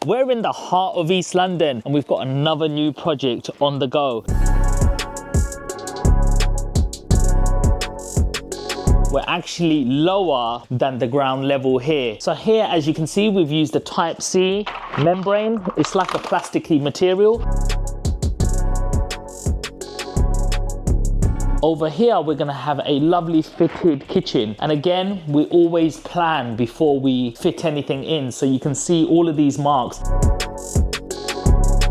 We're in the heart of East London and we've got another new project on the go. We're actually lower than the ground level here. So here, as you can see, we've used the Type-C membrane. It's like a plasticky material. Over here, we're gonna have a lovely fitted kitchen. And again, we always plan before we fit anything in. So you can see all of these marks.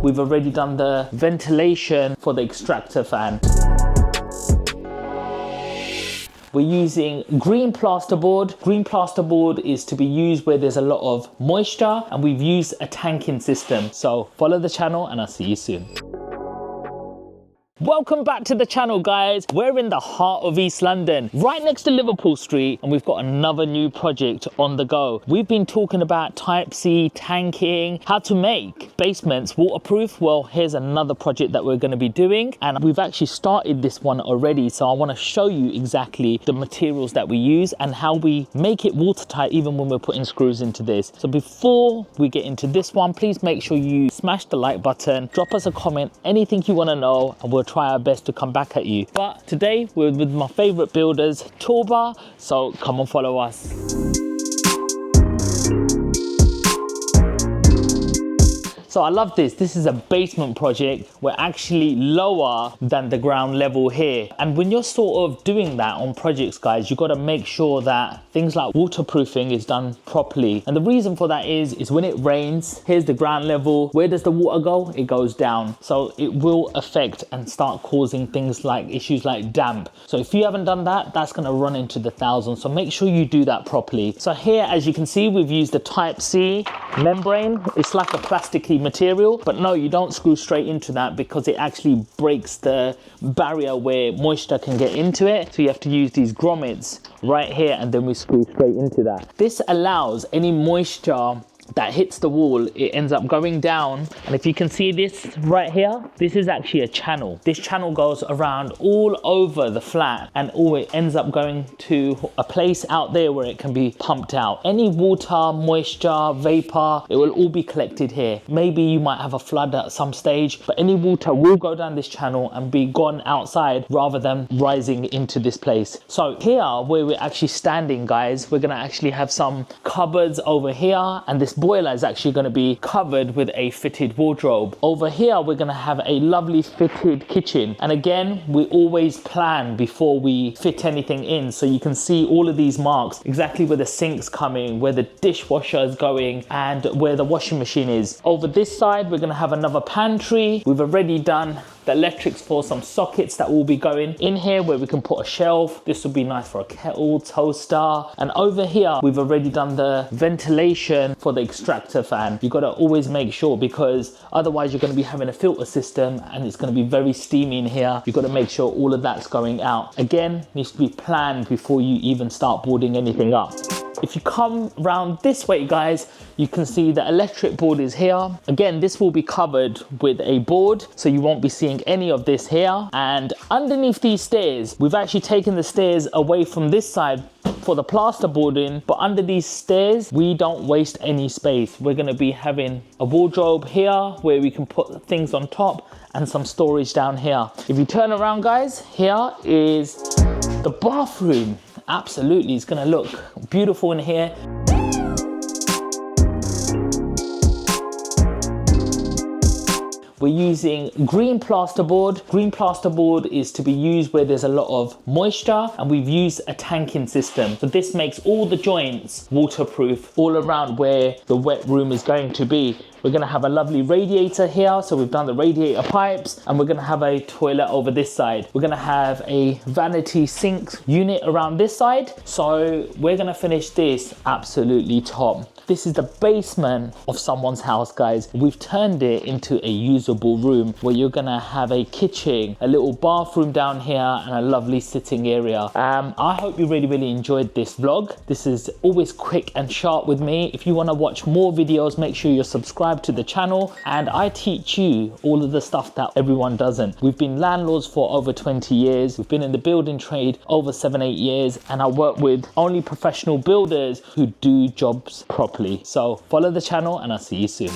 We've already done the ventilation for the extractor fan. We're using green plasterboard. Green plasterboard is to be used where there's a lot of moisture, and we've used a tanking system. So follow the channel and I'll see you soon. Welcome back to the channel, guys. We're in the heart of East London, right next to Liverpool Street, and we've got another new project on the go. We've been talking about Type-C tanking, how to make basements waterproof. Well, here's another project that we're going to be doing, and we've actually started this one already. So I want to show you exactly the materials that we use and how we make it watertight even when we're putting screws into this. So before we get into this one, please make sure you smash the like button, drop us a comment, anything you want to know, and we'll try our best to come back at you. But today we're with my favorite builders, Torba, so come and follow us. So I love this. This is a basement project. We're actually lower than the ground level here. And when you're sort of doing that on projects, guys, you've got to make sure that things like waterproofing is done properly. And the reason for that is when it rains, here's the ground level. Where does the water go? It goes down. So it will affect and start causing things like issues like damp. So if you haven't done that, that's going to run into the thousands. So make sure you do that properly. So here, as you can see, we've used the Type-C membrane. It's like a plasticky material, but no, you don't screw straight into that because it actually breaks the barrier where moisture can get into it. So you have to use these grommets right here, and then we screw straight into that. This allows any moisture that hits the wall, it ends up going down. And if you can see this right here, this is actually a channel. This channel goes around all over the flat, and it ends up going to a place out there where it can be pumped out. Any water, moisture, vapor, it will all be collected here. Maybe you might have a flood at some stage, but any water will go down this channel and be gone outside rather than rising into this place. So here where we're actually standing, guys, we're gonna actually have some cupboards over here, and this boiler is actually going to be covered with a fitted wardrobe. Over here, we're going to have a lovely fitted kitchen. And again, we always plan before we fit anything in. So you can see all of these marks, exactly where the sink's coming, where the dishwasher is going, and where the washing machine is. Over this side, we're going to have another pantry. We've already done the electrics for some sockets that will be going in here where we can put a shelf. This would be nice for a kettle, toaster. And over here, we've already done the ventilation for the extractor fan. You've got to always make sure, because otherwise you're going to be having a filter system and it's going to be very steamy in here. You've got to make sure all of that's going out. Again, needs to be planned before you even start boarding anything up. If you come around this way, guys, you can see the electric board is here. Again, this will be covered with a board, so you won't be seeing any of this here. And underneath these stairs, we've actually taken the stairs away from this side for the plasterboarding, but under these stairs, we don't waste any space. We're gonna be having a wardrobe here where we can put things on top and some storage down here. If you turn around, guys, here is the bathroom. Absolutely, it's gonna look beautiful in here. We're using green plasterboard. Green plasterboard is to be used where there's a lot of moisture, and we've used a tanking system. So this makes all the joints waterproof all around where the wet room is going to be. We're gonna have a lovely radiator here. So we've done the radiator pipes, and we're gonna have a toilet over this side. We're gonna have a vanity sink unit around this side. So we're gonna finish this absolutely top. This is the basement of someone's house, guys. We've turned it into a usable room where you're gonna have a kitchen, a little bathroom down here, and a lovely sitting area. I hope you really enjoyed this vlog. This is always quick and sharp with me. If you wanna watch more videos, make sure you're subscribed to the channel, and I teach you all of the stuff that everyone doesn't. We've been landlords for over 20 years. We've been in the building trade over 7-8 years, and I work with only professional builders who do jobs properly. So follow the channel and I'll see you soon.